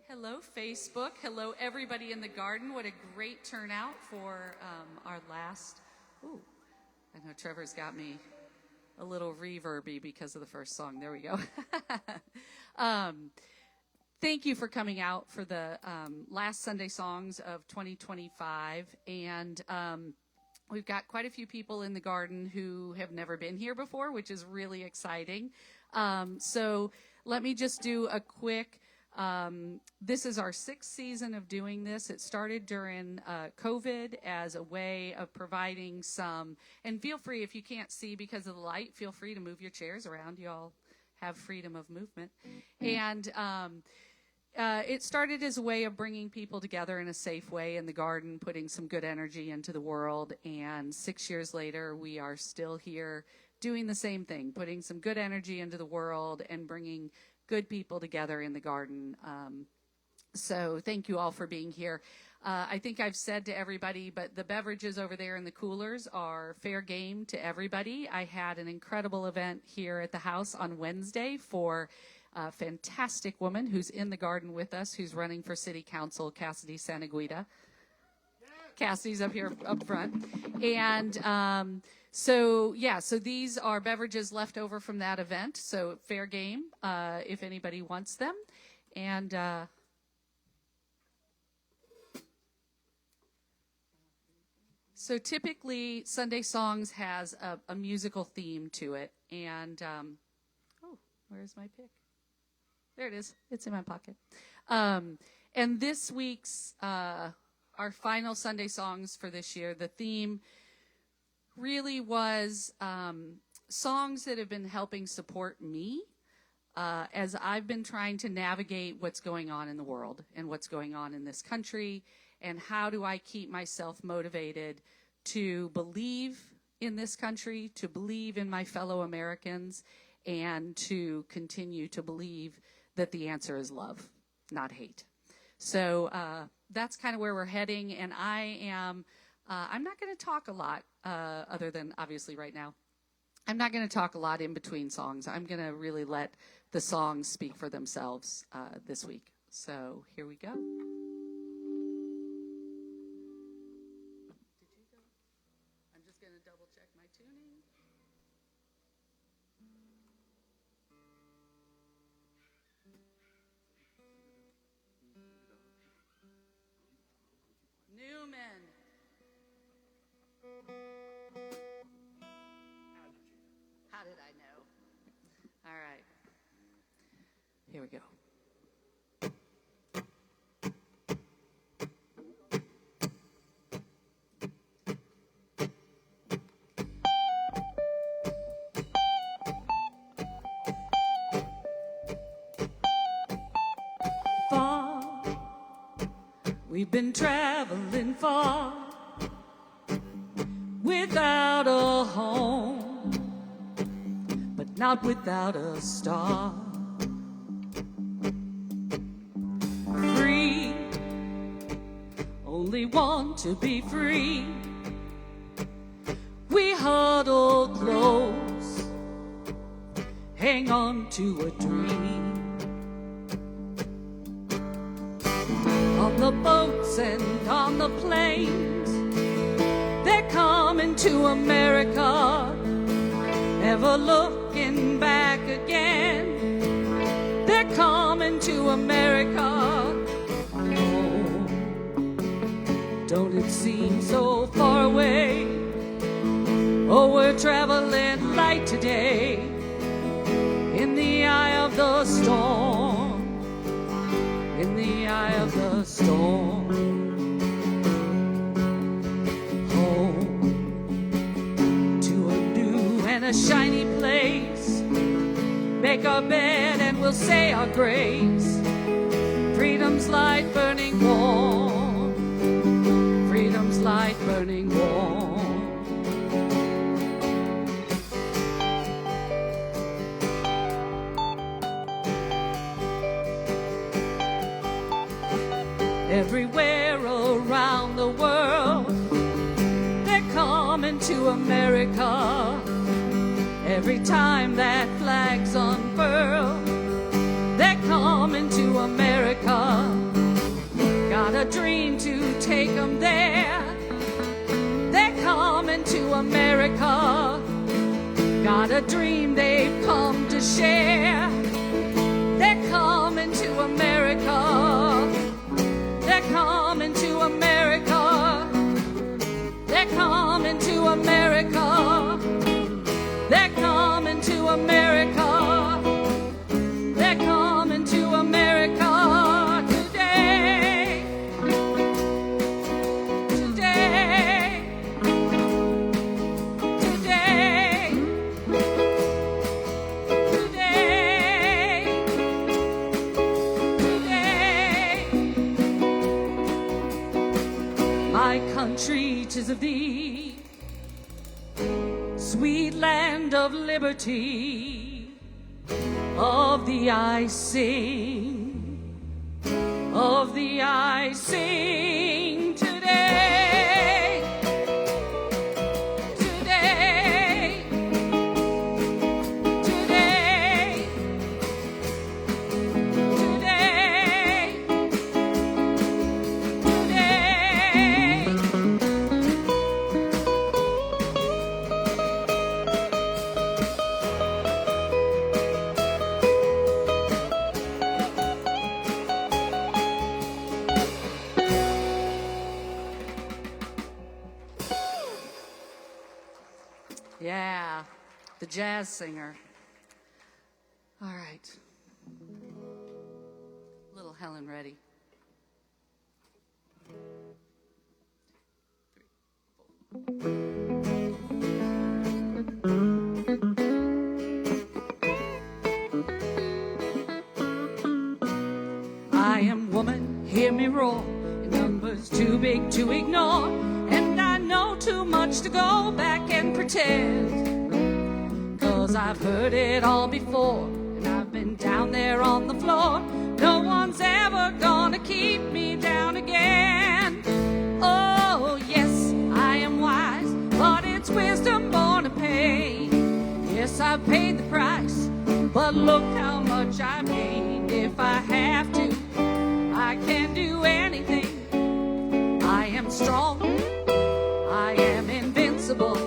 Hello, Facebook. Hello, everybody in the garden. What a great turnout for our last. Ooh, I know Trevor's got me a little reverby because of the first song. There we go. Thank you for coming out for the last Sunday songs of 2025. And we've got quite a few people in the garden who have never been here before, which is really exciting. So let me just do a quick. This is our 6th season of doing this. It started during COVID as a way of providing some, and feel free, if you can't see because of the light, feel free to move your chairs around. You all have freedom of movement. And it started as a way of bringing people together in a safe way in the garden, putting some good energy into the world. And 6 years later, we are still here doing the same thing, putting some good energy into the world and bringing good people together in the garden. So thank you all for being here. I think I've said to everybody, but the beverages over there in the coolers are fair game to everybody. I had an incredible event here at the house on Wednesday for a fantastic woman who's in the garden with us, who's running for city council, Cassidy Santaguida. Cassidy's up here up front. And so these are beverages left over from that event. So fair game if anybody wants them. And so typically Sunday Songs has a musical theme to it. And where's my pick? There it is. It's in my pocket. And this week's our final Sunday Songs for this year, the theme really was songs that have been helping support me as I've been trying to navigate what's going on in the world and what's going on in this country, and how do I keep myself motivated to believe in this country, to believe in my fellow Americans, and to continue to believe that the answer is love, not hate. So that's kind of where we're heading, and I'm not going to talk a lot, other than obviously right now. I'm not going to talk a lot in between songs. I'm going to really let the songs speak for themselves this week. So here we go. I'm just going to double check my tuning. Newman. How did I know? All right. Here we go. Far, we've been traveling far, without a home, but not without a star. Free, only want to be free. We huddle close, hang on to a dream. On the boats and on the planes, they're coming to America, never looking back again. They're coming to America. Oh, don't it seem so far away? Oh, we're traveling light today in the eye of the storm, in the eye of the storm. A shiny place, make our bed and we'll say our grace. Freedom's light burning warm, freedom's light burning warm. Everywhere around the world, they're coming to America. Every time that flag's unfurled, they're coming to America. Got a dream to take them there. They're coming to America. Got a dream they've come to share. They're coming to America. They're coming to America. They're coming to America. They're coming to America. They're coming to America today. Today. Today. Today. Today. My country, 'tis of thee, sweet land of liberty, of thee I sing, of thee I sing today, today, today, today, today. Yeah, the jazz singer. All right. Little Helen Reddy. I am woman, hear me roar. Your number's too big to ignore. And I know too much to go back and pretend. 'Cause I've heard it all before. And I've been down there on the floor. No one's ever gonna keep me down again. Oh, yes, I am wise, but it's wisdom born of pain. Yes, I've paid the price, but look how much I've gained. If I have to, I can do anything. I am strong, I am invincible,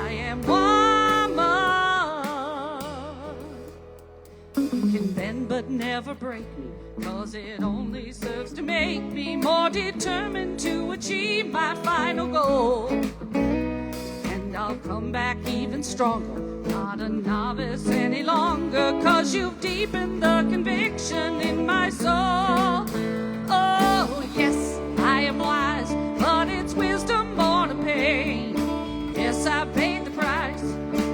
I am woman. Can bend but never break me, 'cause it only serves to make me more determined to achieve my final goal. And I'll come back even stronger, not a novice any longer, 'cause you've deepened the conviction in my soul. Oh, yes, I am wise, but it's wisdom born of pain. Yes, I paid the price,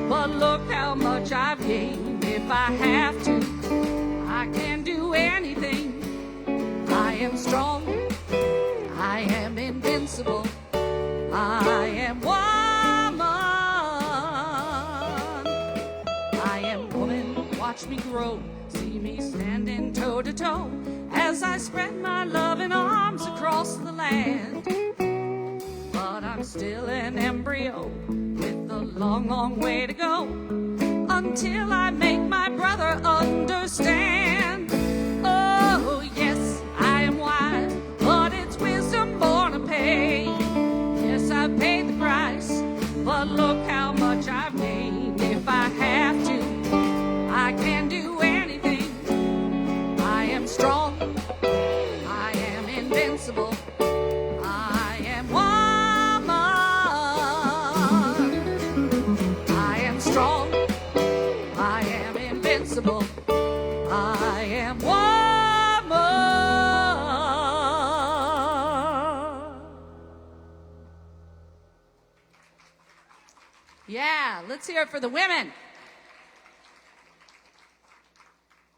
but look how much I've gained. If I have to, I can do anything. I am strong, I am invincible, I am woman. I am woman, watch me grow, see me standing toe to toe, as I spread my loving arms across the land. But I'm still an embryo with a long, long way to go, until I make my brother understand. Oh, yes, I am wise, but it's wisdom born of pain. Yes, I paid the price, but look how much I've gained. If I have to, I can do anything. I am strong, I am invincible, I am woman. I am strong, I am invincible, I am woman. Yeah, let's hear it for the women.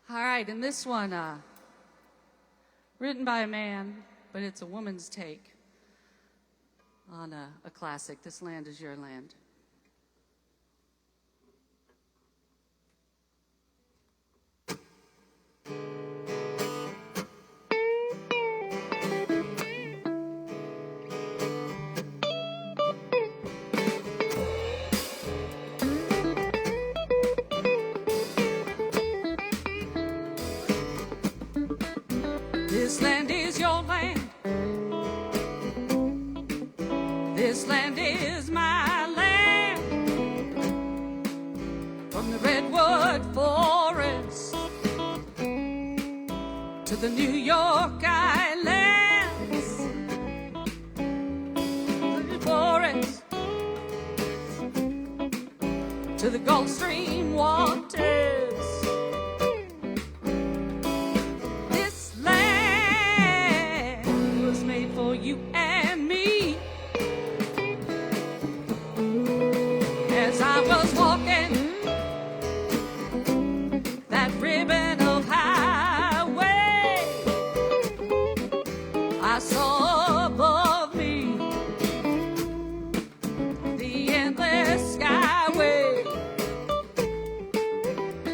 All right, and this one, written by a man, but it's a woman's take on a classic, This Land Is Your Land. This land is my land. From the redwood forest to the New York Islands, the forest to the Gulf Stream waters. This land was made for you and me. As I was walking that ribbon of highway, I saw above me the endless skyway.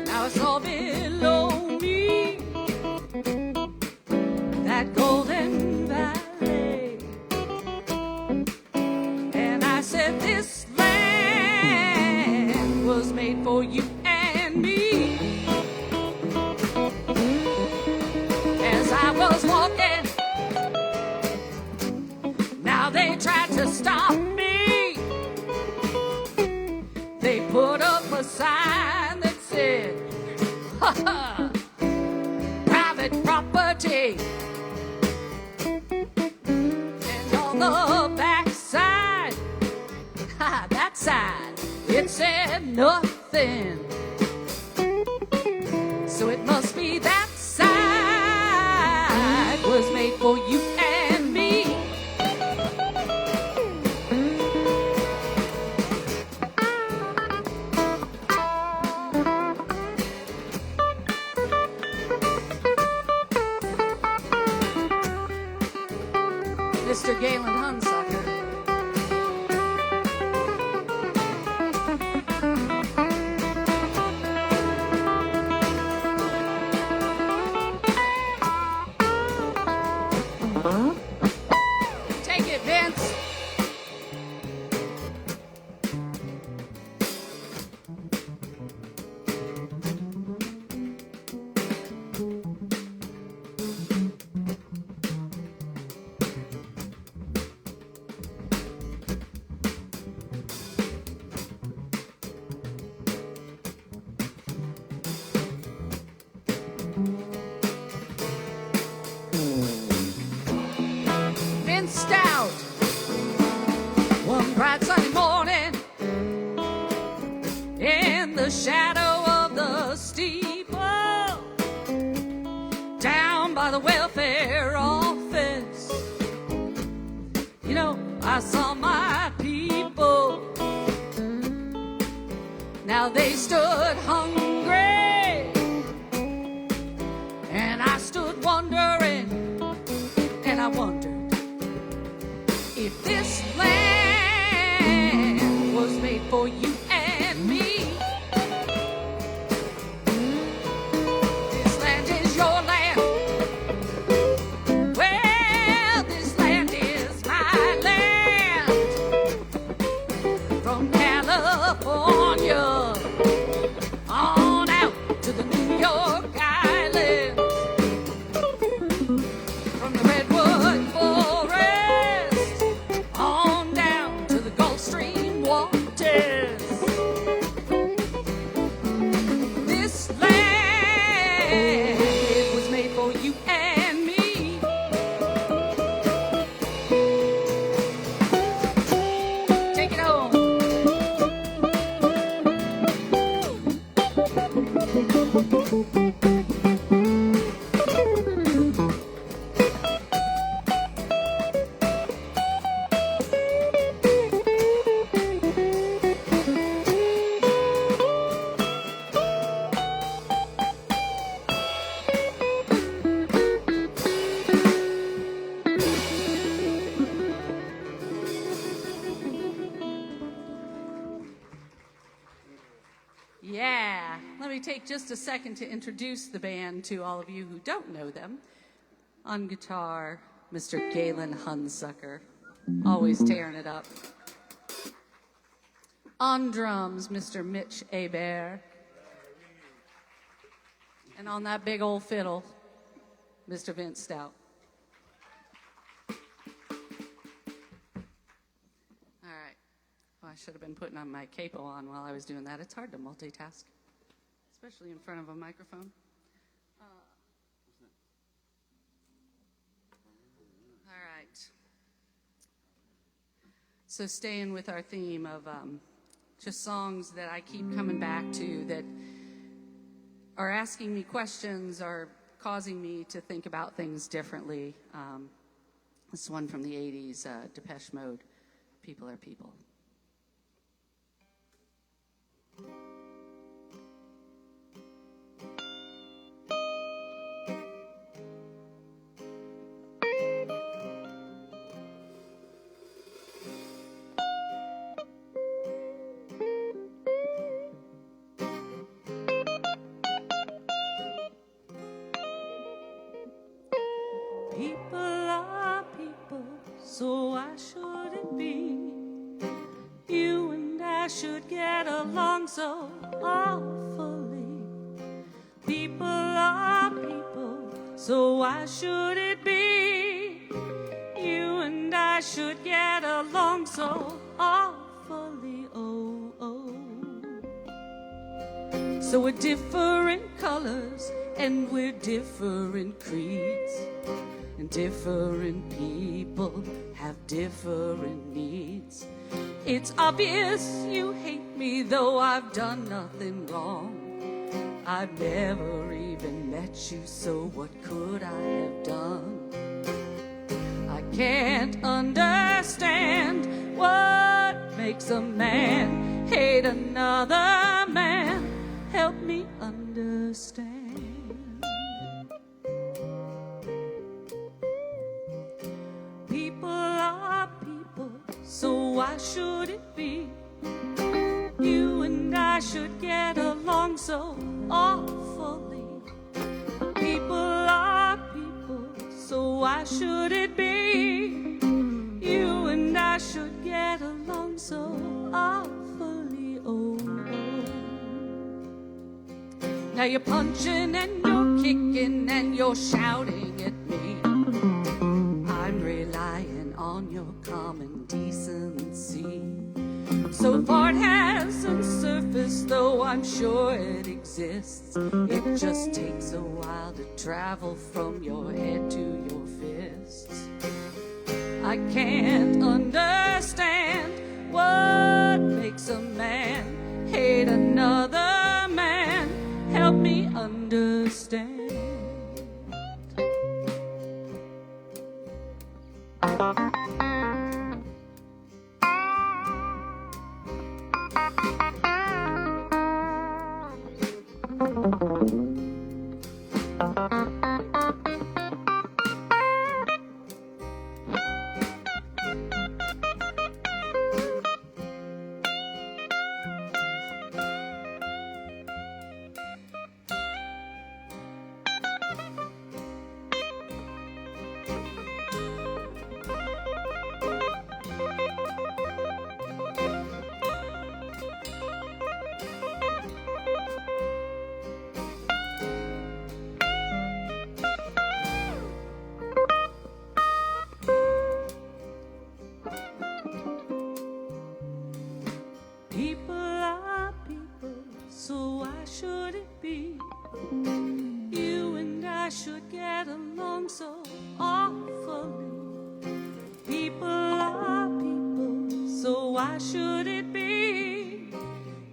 Now I saw below me that golden valley, and I said, this land was made for you and me. As I was walking, now they tried to stop me. They put up a sign that said, ha ha, private property. And on the back side, ha, that side, it said nothing. So it must be that side was made for you and me. Mr. Galen Hunsucker. Take it, Vince. Vince Stout. One bright sunny morning, in the shadow of the steeple, down by the welfare office, you know, I saw my people. Now they stood hungry, and I stood wondering, and I wondered if this land was made for you and me. This land is your land. Well, this land is my land. From California on out to the New York Islands, from the redwood forest on down to the Gulf Stream waters. This land, it was made for you and me. Take it home. Yeah, let me take just a second to introduce the band to all of you who don't know them. On guitar, Mr. Galen Hunsucker, always tearing it up. On drums, Mr. Mitch Hebert. And on that big old fiddle, Mr. Vince Stout. should have been putting on my capo on while I was doing that. It's hard to multitask, especially in front of a microphone. All right. So staying with our theme of just songs that I keep coming back to that are asking me questions or causing me to think about things differently. This one from the 80s, Depeche Mode, People Are People. People are people, so why should it be? You and I should get along so awfully. People are people, so why should it be? You and I should get along so awfully, oh, oh. So we're different colors and we're different creeds. And different people have different needs. It's obvious you hate me, though I've done nothing wrong. I've never even met you, so what could I have done? I can't understand what makes a man hate another man. Help me understand. People are people, so why should it be? You and I should get along so awfully. People are people, so why should it be? You and I should get along so awfully, oh, oh. Now you're punching and you're kicking and you're shouting at me. I'm relying on your common decency. So far it hasn't surfaced, though I'm sure it exists. It just takes a while to travel from your head to your fists. I can't understand what makes a man hate another man. Help me understand. People are people, so why should it be? You and I should get along so awfully. People are people, so why should it be?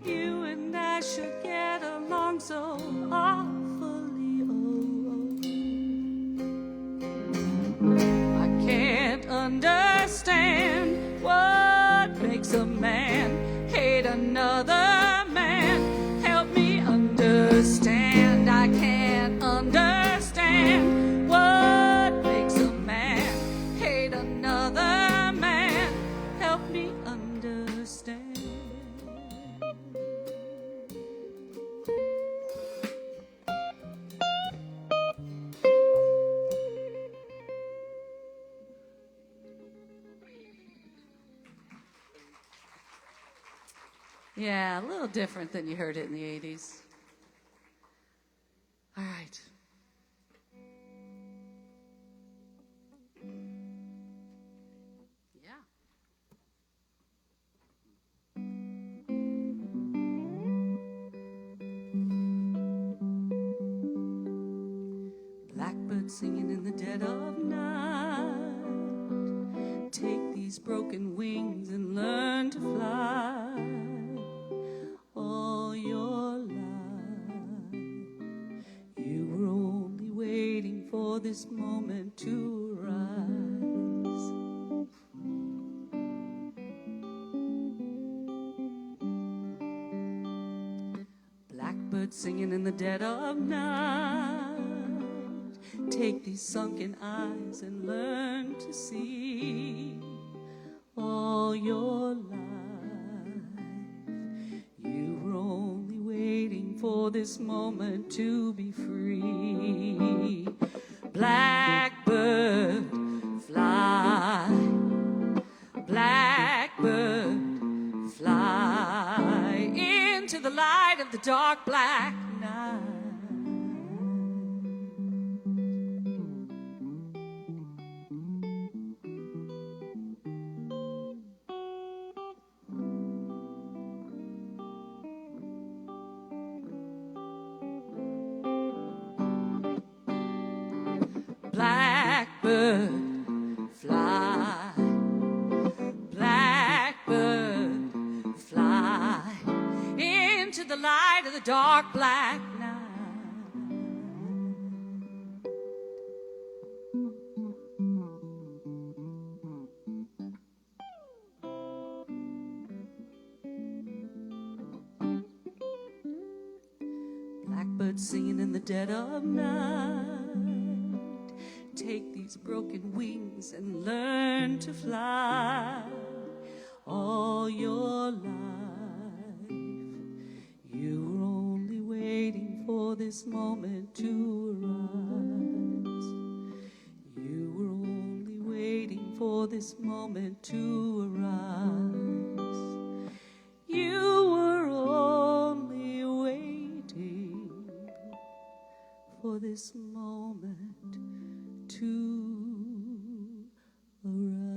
You and I should get along so awfully, oh, oh. I can't understand what makes a man hate another man. Help me understand. I can't understand what makes a man hate another man. Help me understand. Yeah, a little different than you heard it in the 80s. All right. Yeah. Blackbird singing in the dead of night. Take these broken wings and learn to fly all your life. You were only waiting for this moment to rise. Blackbird singing in the dead of night. Take these sunken eyes and learn to see all your life. You were only waiting for this moment to be free. Blackbird, fly. Blackbird, fly into the light of the dark black night. Blackbird, fly. Blackbird, fly into the light of the dark black night. Blackbird singing in the dead of night. Take these broken wings and learn to fly all your life. You were only waiting for this moment to arise. You were only waiting for this moment to arise. You were only waiting for this moment to arise.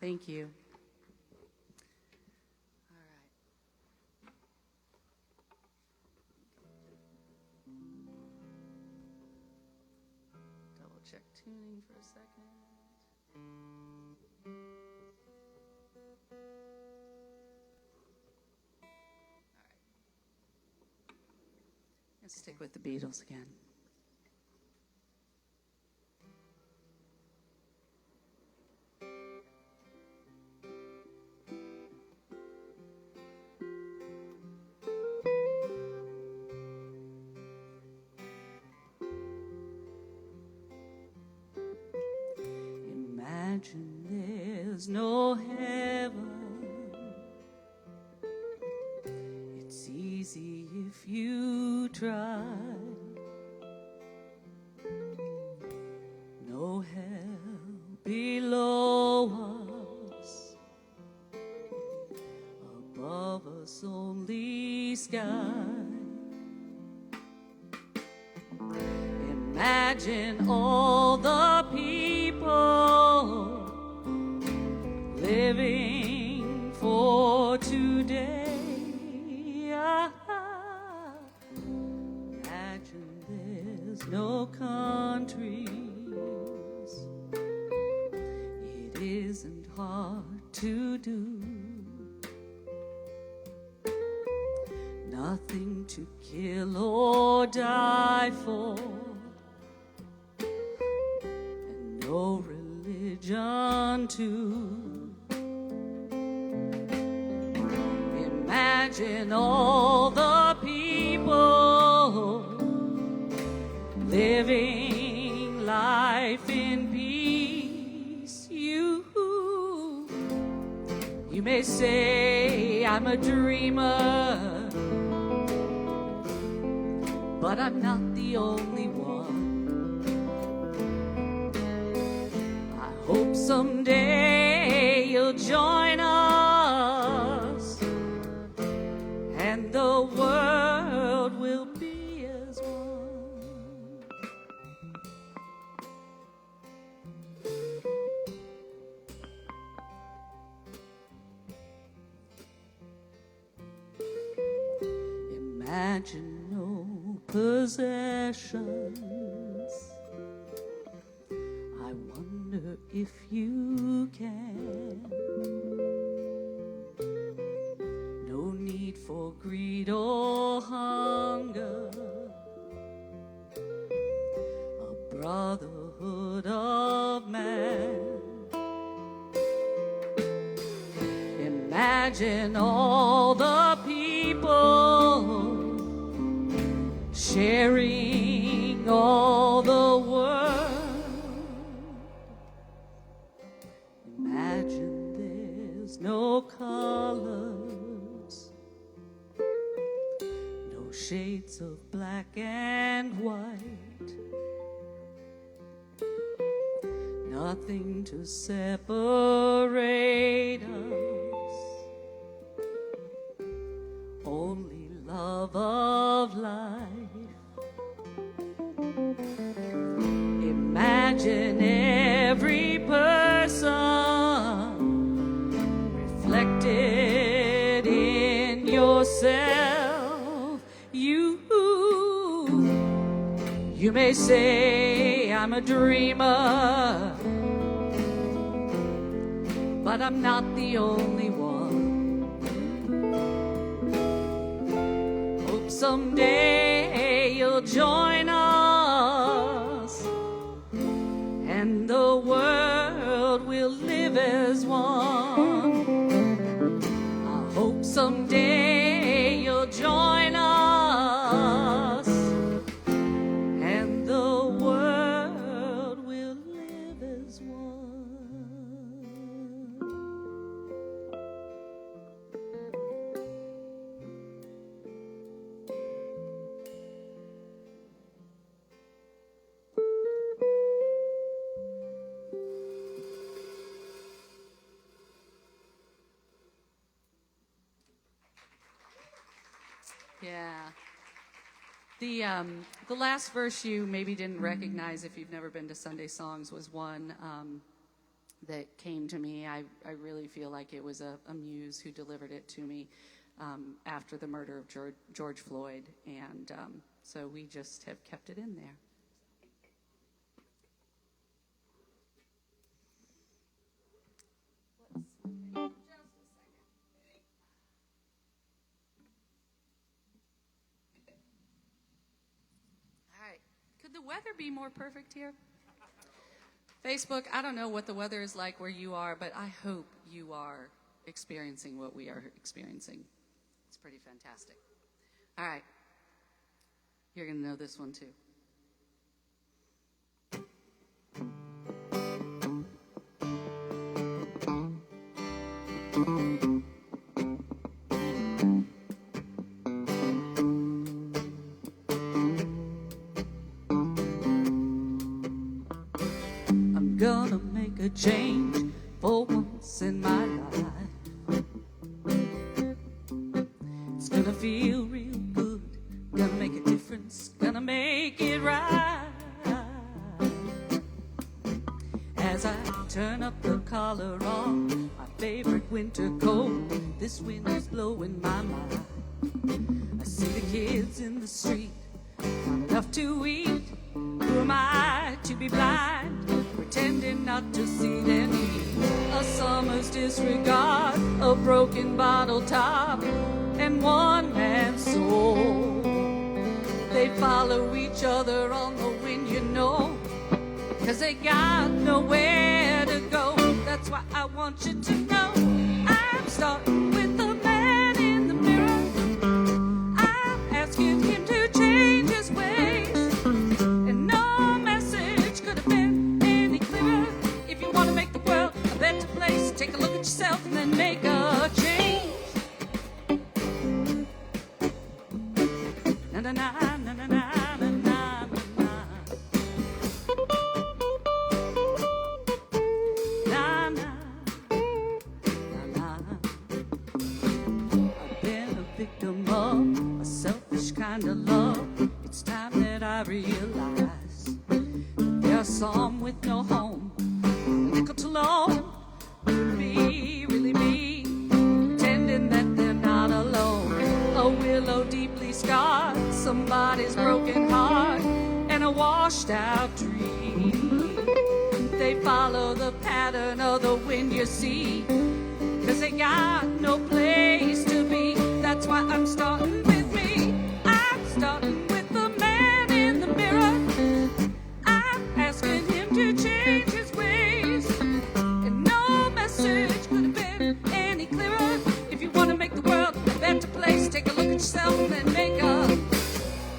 Thank you. All right. Double check tuning for a second. Let's stick with the Beatles again. Imagine there's no heaven. It's easy if you try. No hell below us, above us only sky. Imagine all the people living for today. Imagine there's no countries. It isn't hard to do. Nothing to kill or die for, and no religion too. Imagine all the people living life in peace. You may say I'm a dreamer, but I'm not the only one. I hope someday you'll join us, and the world will be as one. Imagine no possessions. I wonder if you can. No need for greed or hunger. A brotherhood of man. Imagine all the people sharing all the world. Imagine there's no colors, no shades of black and white, nothing to separate us, only love of life. Imagine every person reflected in yourself. You may say I'm a dreamer, but I'm not the only one. Hope someday you'll join us, and the world will live as one. I hope someday you'll join us, and the world will live as one. Yeah. The last verse you maybe didn't recognize if you've never been to Sunday Songs was one that came to me. I really feel like it was a muse who delivered it to me after the murder of George Floyd, and so we just have kept it in there. Could the weather be more perfect here? Facebook, I don't know what the weather is like where you are, but I hope you are experiencing what we are experiencing. It's pretty fantastic. All right. You're going to know this one too. Gonna make a change for once in my life. It's gonna feel real good, gonna make a difference, gonna make it right. As I turn up the collar on my favorite winter coat, this wind is blowing my mind. I see the kids in the street, not enough to eat. Who am I to be blind, pretending not to see their need? A summer's disregard, a broken bottle top, and one man's soul. They follow each other on the wind, you know, 'cause they got nowhere to go. That's why I want you to know I'm starting with the man in the mirror. I'm asking him to change his ways. Take a look at yourself and then make a change. Na na na na na na na na na. Na na na na. I've been a victim of a selfish kind of love. It's time that I realize that there are some with no home, nickel to loan. Really me, pretending that they're not alone. A willow deeply scarred. somebody's broken heart and a washed out dream. They follow the pattern of the wind you see, 'cause they got no place to be. That's why I'm starting with me. I'm starting with the man in the mirror. I'm asking him to change his ways. And no message could have been any clearer. If you want to make the world a better place, take a look at yourself and make up.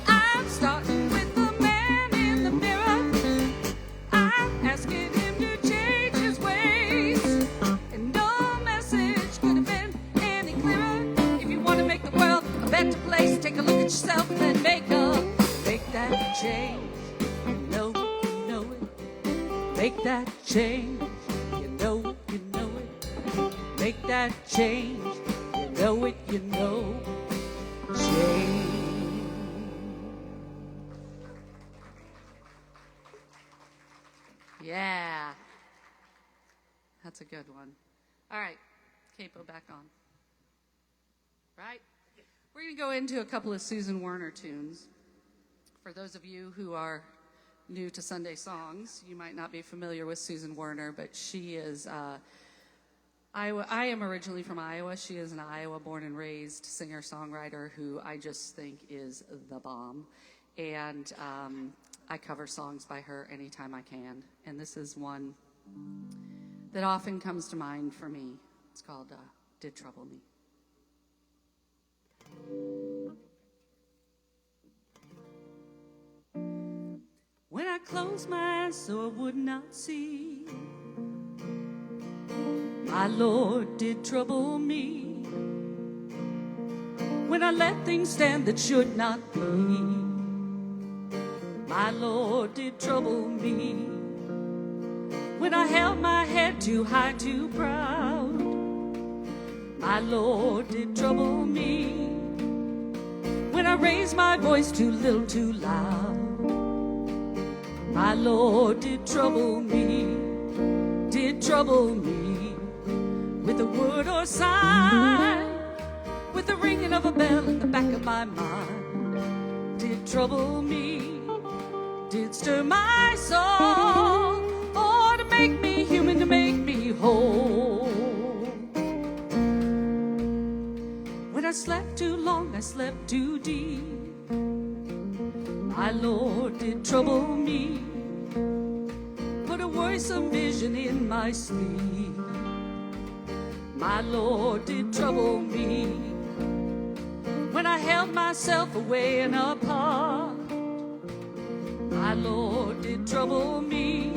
I'm starting with the man in the mirror. I'm asking him to change his ways. And no message could have been any clearer. If you want to make the world a better place, take a look at yourself and make up. Make that change. You know it. Make that change. You know it. Make that change. You know it. Change. Yeah. That's a good one. All right. Capo back on. Right? We're going to go into a couple of Susan Werner tunes. For those of you who are new to Sunday songs, you might not be familiar with Susan Werner, but she is Iowa. I am originally from Iowa. She is an Iowa born and raised singer-songwriter who I just think is the bomb. And I cover songs by her anytime I can. And this is one that often comes to mind for me. It's called Did Trouble Me. When I closed my eyes so I would not see, my Lord did trouble me. When I let things stand that should not be, my Lord did trouble me. When I held my head too high, too proud, my Lord did trouble me. When I raised my voice too little, too loud, my Lord did trouble me, with a word or sign, with the ringing of a bell in the back of my mind. Did trouble me, did stir my soul, oh, to make me human, to make me whole. When I slept too long, I slept too deep, my Lord did trouble me, put a worrisome vision in my sleep. My Lord did trouble me. When I held myself away and apart, my Lord did trouble me.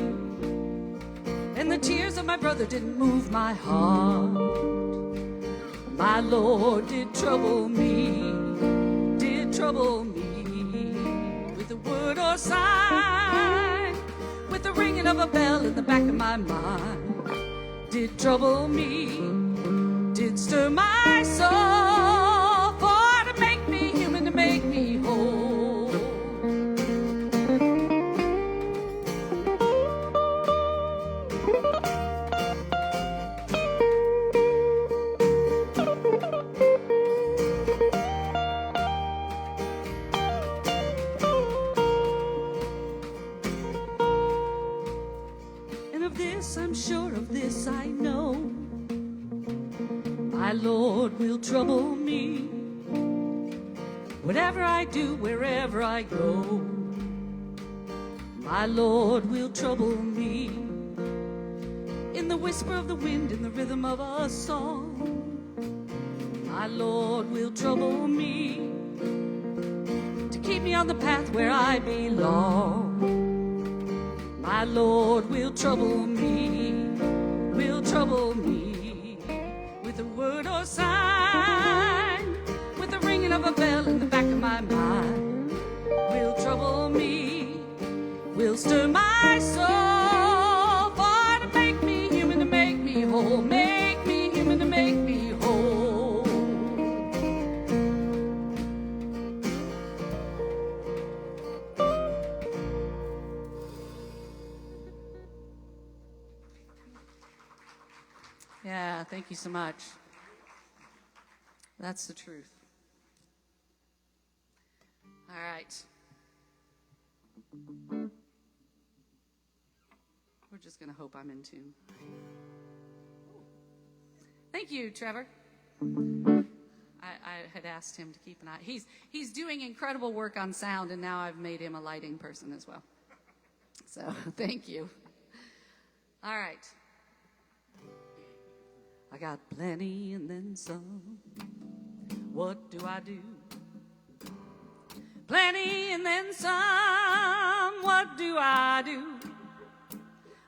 And the tears of my brother didn't move my heart. My Lord did trouble me, with a word or sign, with the ringing of a bell in the back of my mind. Did trouble me, did stir my soul, for to make me human, to make me whole. And of this I'm sure, of this I know, my Lord will trouble me. Whatever I do, wherever I go, my Lord will trouble me. In the whisper of the wind, in the rhythm of a song, my Lord will trouble me, to keep me on the path where I belong. My Lord will trouble me, with a word or sign, with the ringing of a bell in the back of my mind. Will trouble me, will stir my soul, for to make me human, to make me whole, make me human, to make me whole. Yeah, thank you so much. That's the truth. All right. We're just going to hope I'm in tune. Thank you, Trevor. I had asked him to keep an eye. He's doing incredible work on sound, and now I've made him a lighting person as well. So thank you. All right. I got plenty and then some. What do I do? Plenty and then some. What do I do?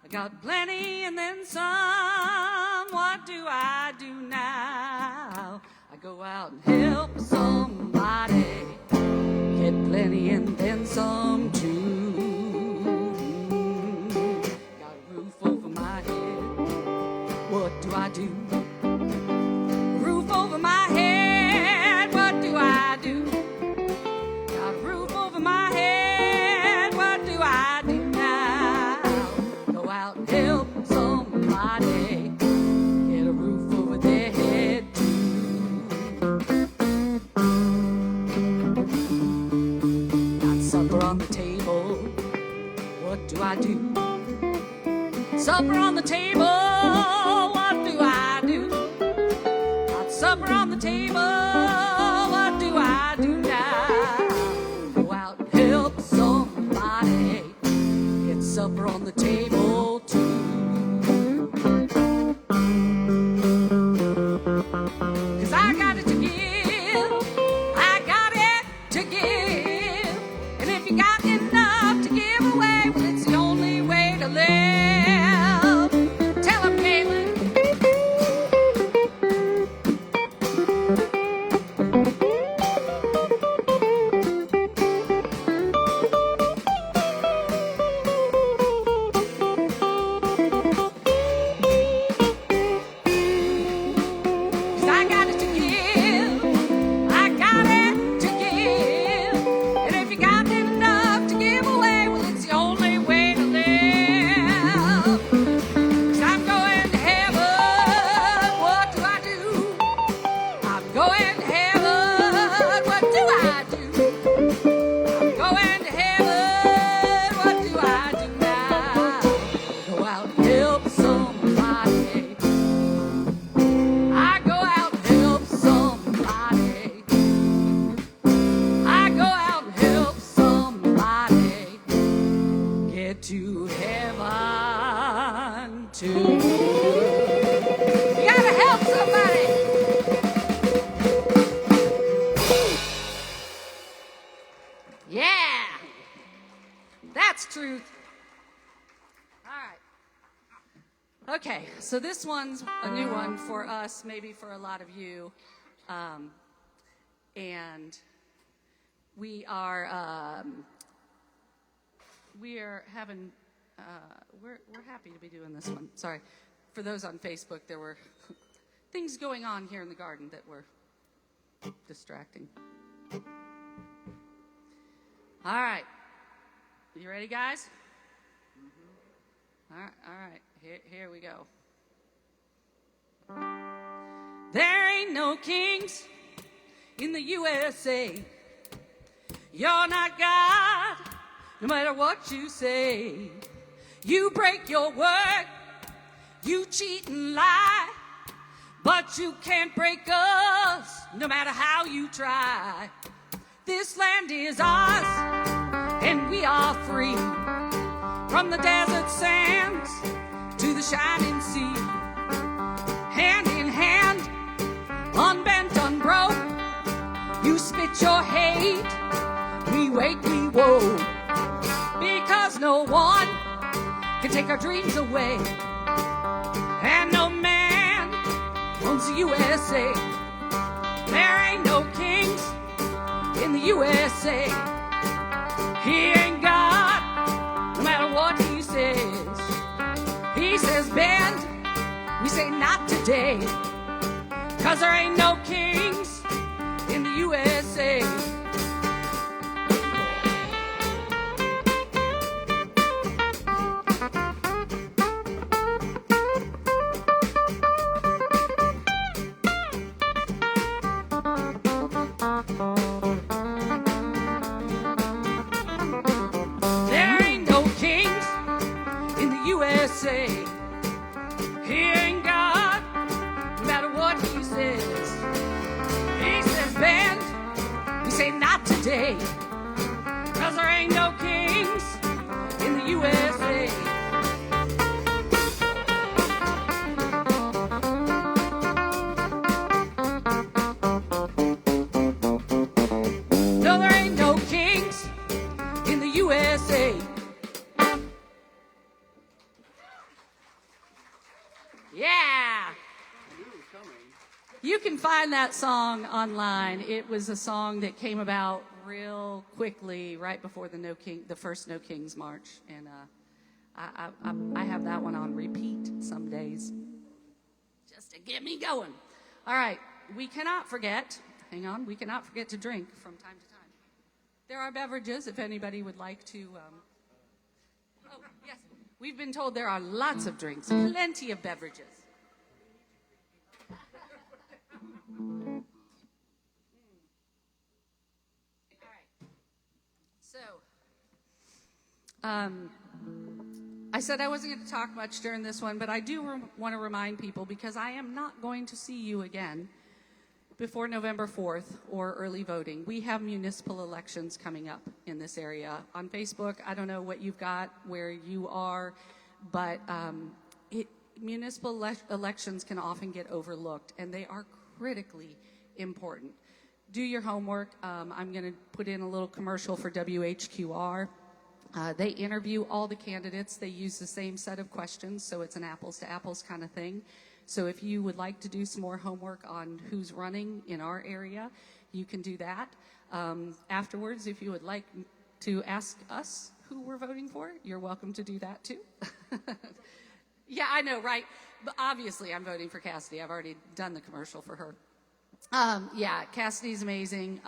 I got plenty and then some. What do I do now? I go out and help somebody get plenty and then some too. Got a roof over my head. What do I do? Roof over my head. What do I do? Got a roof over my head. What do I do now? Go out and help somebody get a roof over their head too. Got supper on the table. What do I do? Supper on the table. What do I do? Got supper on the table. What do I do now? Go out and help somebody get supper on the table too. 'Cause I got it to give. I got it to give. And if you got enough to give away, well, it's the only way to live. Tell 'em, Caitlin. 'Cause I got it to give. I got it to give. And if you got enough to give away, well, it's the only way to live. 'Cause I'm going to heaven. What do I do? I'm going to heaven. What do I do? I'm going to heaven. What do I do now? Go out and help somebody. I go out and help somebody. I go out and help somebody get to heaven too. You gotta help somebody. Yeah, that's truth. All right. Okay, so this one's a new one for us, maybe for a lot of you. And we are having, we're happy to be doing this one. Sorry. For those on Facebook, there were things going on here in the garden that were distracting. All right. You ready, guys? All right. Here we go. There ain't no kings in the USA. You're not God, no matter what you say. You break your word, you cheat and lie, but you can't break us, no matter how you try. This land is ours, and we are free. From the desert sands to the shining sea, hand in hand, unbent, unbroke, you spit your hate, we wait, we woe, because no one can take our dreams away, and no man owns the USA. There ain't no kings in the USA. He ain't God, no matter what he says. He says bend, we say not today, 'cause there ain't no kings in the USA. There You can find that song online. It was a song that came about real quickly right before the first No Kings March, and I have that one on repeat some days just to get me going. All right, we cannot forget to drink from time to time. There are beverages if anybody would like to. Oh, yes, we've been told there are lots of drinks, plenty of beverages. I said I wasn't going to talk much during this one, but I do want to remind people, because I am not going to see you again before November 4th or early voting. We have municipal elections coming up in this area. On Facebook, I don't know what you've got where you are, but municipal elections can often get overlooked, and they are critically important. Do your homework. I'm going to put in a little commercial for WHQR. They interview all the candidates. They use the same set of questions, so it's an apples to apples kind of thing. So if you would like to do some more homework on who's running in our area, you can do that. Afterwards, if you would like to ask us who we're voting for, you're welcome to do that too. Yeah, I know, right? But obviously, I'm voting for Cassidy. I've already done the commercial for her. Yeah, Cassidy's amazing.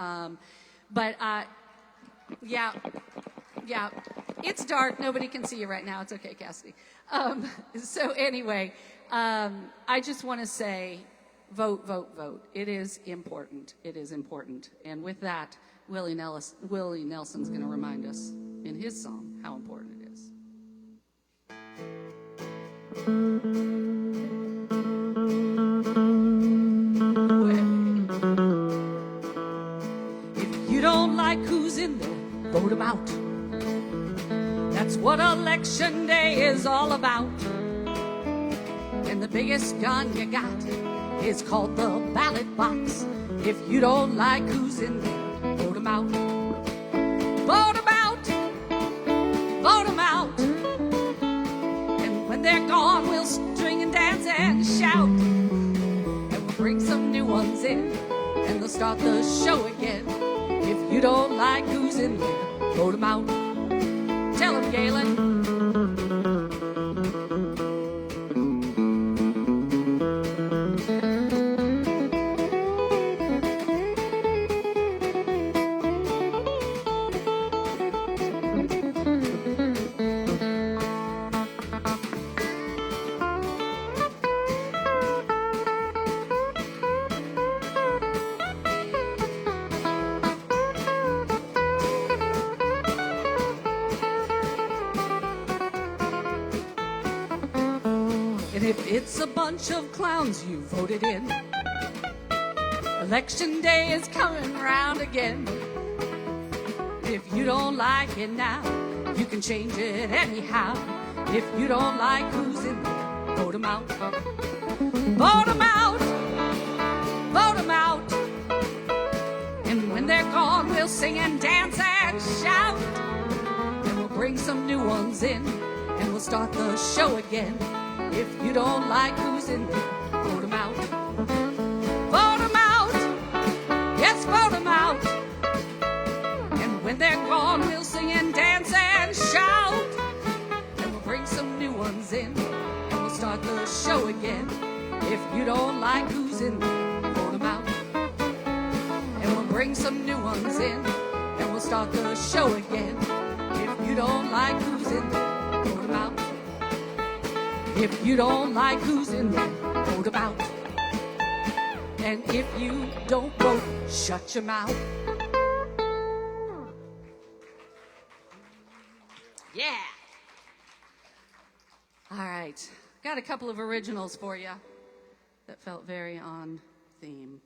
Yeah, it's dark. Nobody can see you right now. It's okay, Cassidy. So anyway, I just want to say, vote, vote, vote. It is important. It is important. And with that, Willie Nelson's going to remind us in his song how important it is. If you don't like who's in there, vote him out. That's what election day is all about. And the biggest gun you got is called the ballot box. If you don't like who's in there, vote him out. Vote him out. Vote him out. And when they're gone, we'll string and dance and shout. And we'll bring some new ones in, and they'll start the show again. If you don't like who's in there, vote him out. Tell him, Galen. And if it's a bunch of clowns you voted in, election day is coming round again. If you don't like it now, you can change it anyhow. If you don't like who's in there, vote him out. Vote him out. Vote him out. And when they're gone, we'll sing and dance and shout. And we'll bring some new ones in, and we'll start the show again. If you don't like who's in there, vote him out. Vote him out. Yes, vote him out. And when they're gone, we'll sing and dance and shout. And we'll bring some new ones in, and we'll start the show again. If you don't like who's in there, vote him out. And we'll bring some new ones in, and we'll start the show again. If you don't like who's in there, vote him out. If you don't like who's in there, vote him out. And if you don't vote, shut your mouth. Yeah. All right. Got a couple of originals for you that felt very on theme.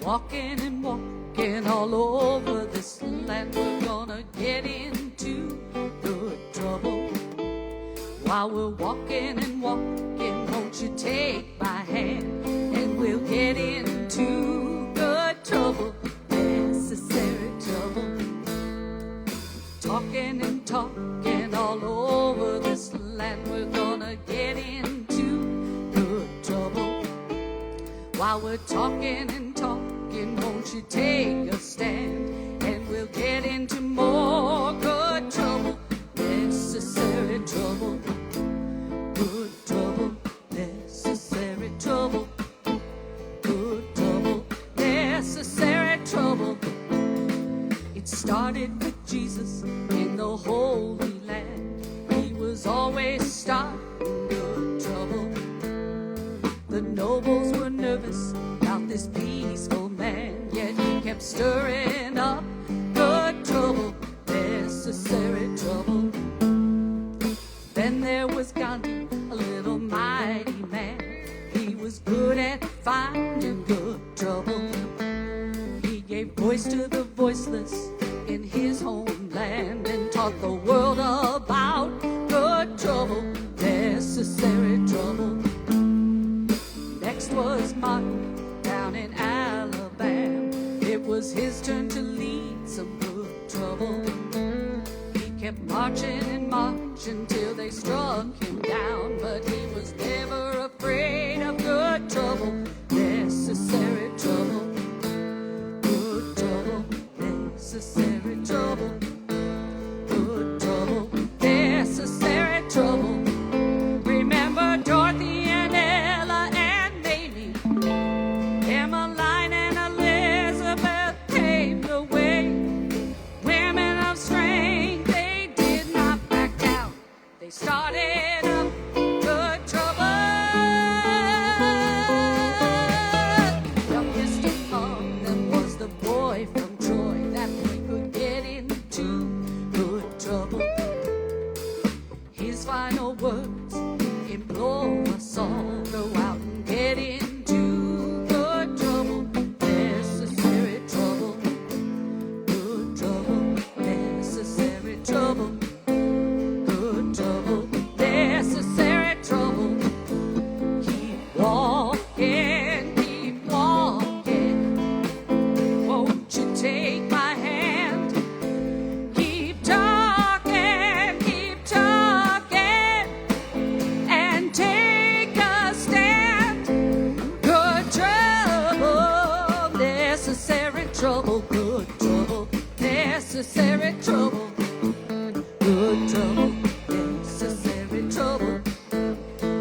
Walking and walking all over this land, we're gonna get into good trouble. While we're walking and walking, won't you take my hand, and we'll get we're talking and talking, won't you take a stand? And we'll get into more good trouble, necessary trouble. Good trouble, necessary trouble. Good trouble, necessary trouble. It started with Jesus in the Holy Land. He was always starting good trouble. The nobles were nervous about this peaceful man, yet he kept stirring up good trouble, necessary trouble. Then there was Gandhi, a little mighty man. He was good at finding good trouble. He gave voice to the voiceless in his homeland and taught the world about good trouble, necessary trouble. Next was Martin down in Alabama. It was his turn to lead some good trouble. He kept marching and marching till they struck him down, but he was never afraid of good trouble, necessary trouble. Good trouble, necessary trouble. Good trouble, necessary trouble. Remember Dorothy and Ella and Mamie, Emmeline and Elizabeth paved the way. Women of strength, they did not back down. They started up good trouble. Youngest among them was the boy from Troy that we could get into good trouble. His final words implore us all, go out and get into good trouble, necessary trouble. Good trouble, necessary trouble. Good trouble, necessary trouble. Keep walking, keep walking. Won't you take my hand? Keep talking, and take a stand. Good trouble, necessary trouble. Good trouble, necessary trouble. Good trouble, necessary trouble.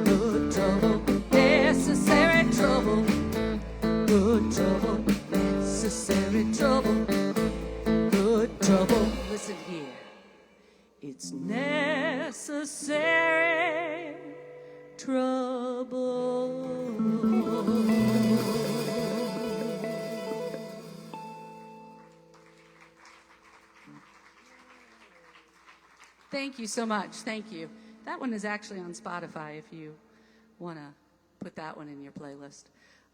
Good trouble, necessary trouble. Good trouble, necessary trouble. Good trouble, listen here. It's necessary trouble. Thank you so much. Thank you. That one is actually on Spotify if you want to put that one in your playlist.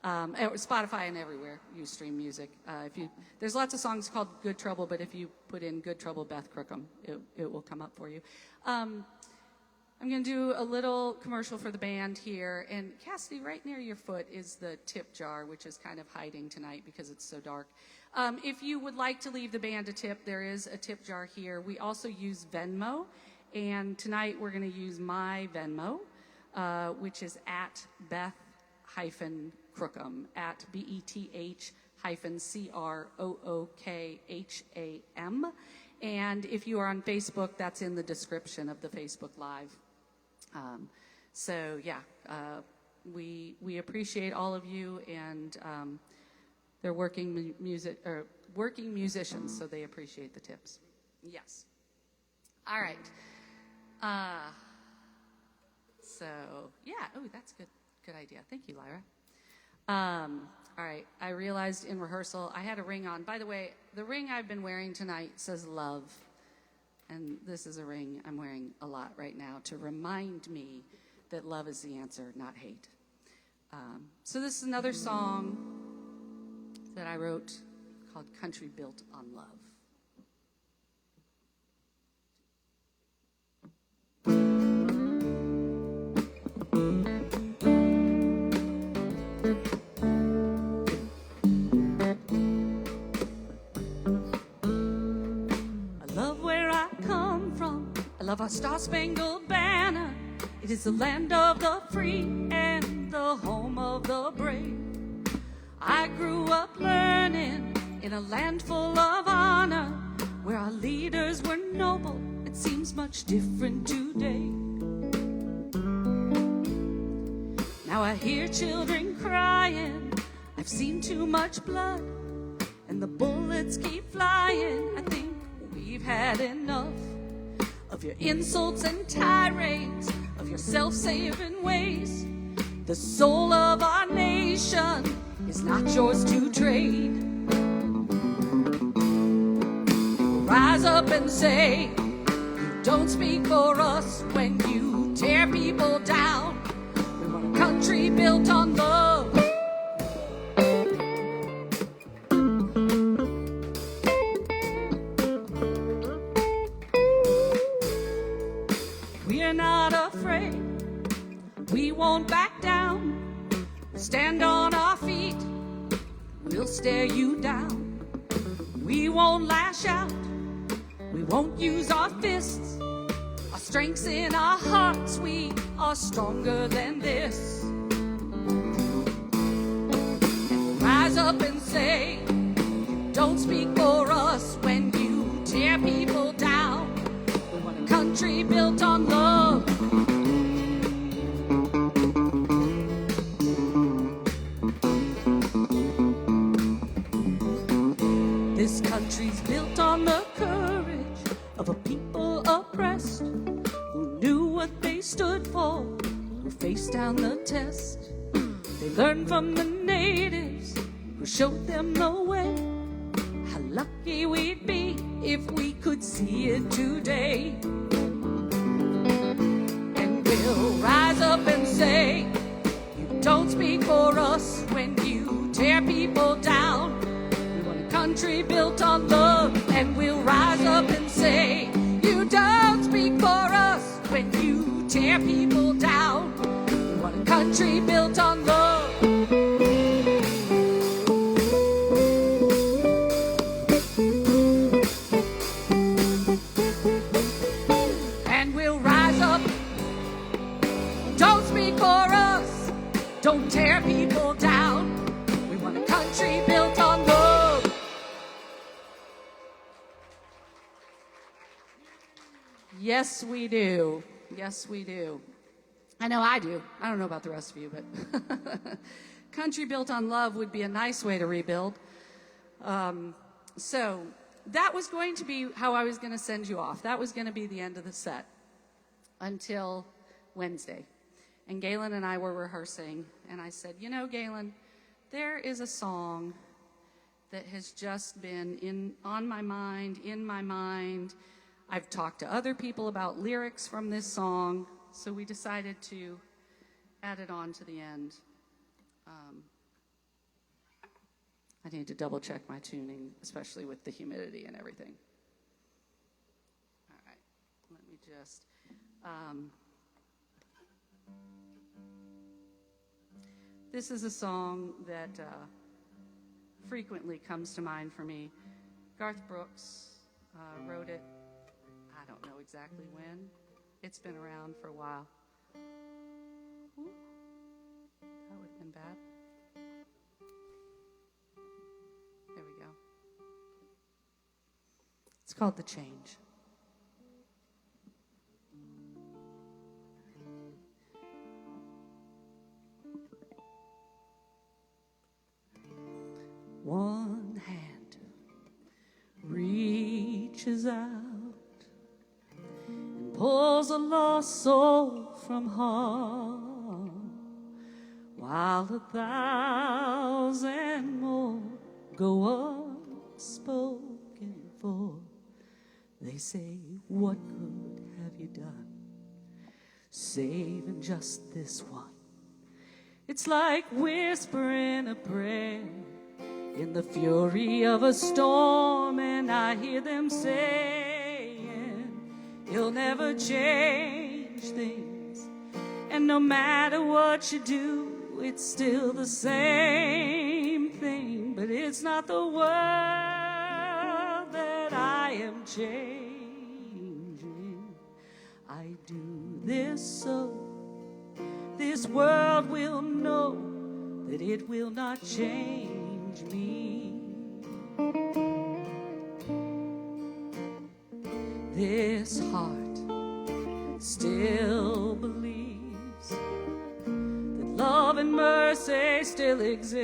Spotify and everywhere you stream music. There's lots of songs called Good Trouble, but if you put in Good Trouble Beth Crookham, it will come up for you. I'm going to do a little commercial for the band here. And Cassidy, right near your foot is the tip jar, which is kind of hiding tonight because it's so dark. If you would like to leave the band a tip, there is a tip jar here. We also use Venmo. And tonight we're going to use my Venmo, which is at Beth-Crookham, at BETH-CROOKHAM. And if you are on Facebook, that's in the description of the Facebook Live. We appreciate all of you, and they're working musicians, so they appreciate the tips. Yes. All right. That's good idea. Thank you, Lyra. All right. I realized in rehearsal I had a ring on. By the way, the ring I've been wearing tonight says love. And this is a ring I'm wearing a lot right now to remind me that love is the answer, not hate. So this is another song that I wrote called Country Built on Love. I love our star-spangled banner. It is the land of the free and the home of the brave. I grew up learning in a land full of honor, where our leaders were noble. It seems much different today. Now I hear children crying. I've seen too much blood, and the bullets keep flying. I think we've had enough of your insults and tirades, of your self-saving ways. The soul of our nation is not yours to trade. Rise up and say, you don't speak for us when you tear people down. We want a country built on love. We're not afraid. We won't back down. We'll stand on our feet. We'll stare you down. We won't lash out. We won't use our fists. Our strength's in our hearts. We are stronger than this. And rise up and say, don't speak for us when you tear people down. We want a country built on love. This country's built on the courage of a people oppressed, who knew what they stood for, who faced down the test. They learned from the natives who showed them the way. How lucky we'd be if we could see it today. And we'll rise up and say, you don't speak for us when you tear people down. Country built on love. And we'll rise up and say, you don't speak for us when you tear people down. We want a country built on love. And we'll rise up. Don't speak for us. Don't tear people down. We want a country built on love. Yes, we do. Yes, we do. I know I do. I don't know about the rest of you, but country built on love would be a nice way to rebuild. So that was going to be how I was going to send you off. That was going to be the end of the set until Wednesday. And Galen and I were rehearsing, and I said, you know, Galen, there is a song that has just been on my mind, in my mind. I've talked to other people about lyrics from this song, so we decided to add it on to the end. I need to double check my tuning, especially with the humidity and everything. All right, let me just... this is a song that frequently comes to mind for me. Garth Brooks wrote it. I don't know exactly when. It's been around for a while. Ooh, that would have been bad. There we go. It's called The Change. One hand reaches out, pulls a lost soul from harm, while 1,000 more go unspoken for. They say, what good have you done, saving just this one? It's like whispering a prayer in the fury of a storm, and I hear them saying, you'll never change things, and no matter what you do, it's still the same thing. But it's not the world that I am changing. I do this so this world will know that it will not change me. This heart still believes that love and mercy still exist,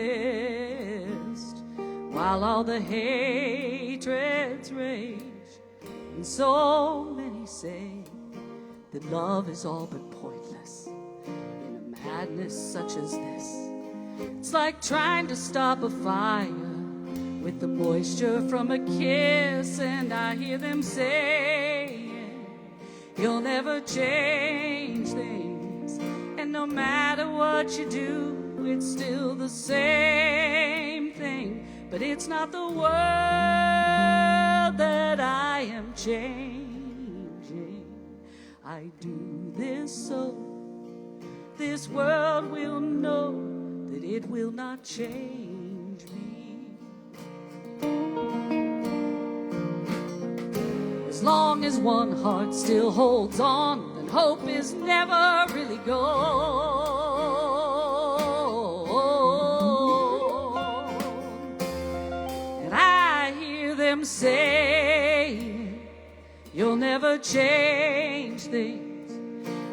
while all the hatreds rage, and so many say that love is all but pointless in a madness such as this. It's like trying to stop a fire with the moisture from a kiss, and I hear them saying, you'll never change things, and no matter what you do, it's still the same thing. But it's not the world that I am changing. I do this so this world will know that it will not change me. As long as one heart still holds on, then hope is never really gone. And I hear them saying, you'll never change things,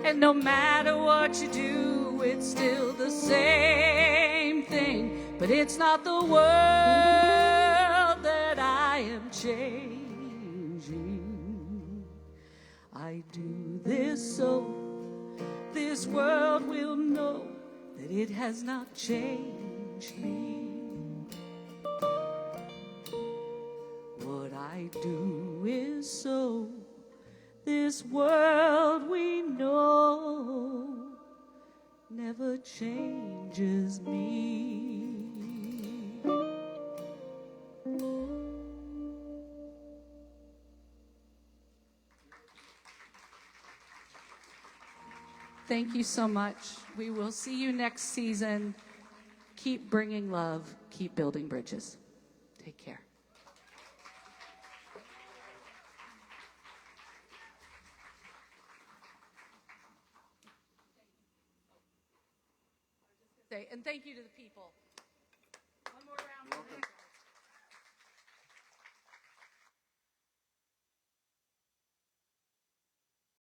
and no matter what you do, it's still the same thing. But it's not the world that I am changing. I do this so this world will know that it has not changed me. What I do is so this world we know never changes me. Thank you so much. We will see you next season. Keep bringing love. Keep building bridges. Take care. And thank you to the people. One more round.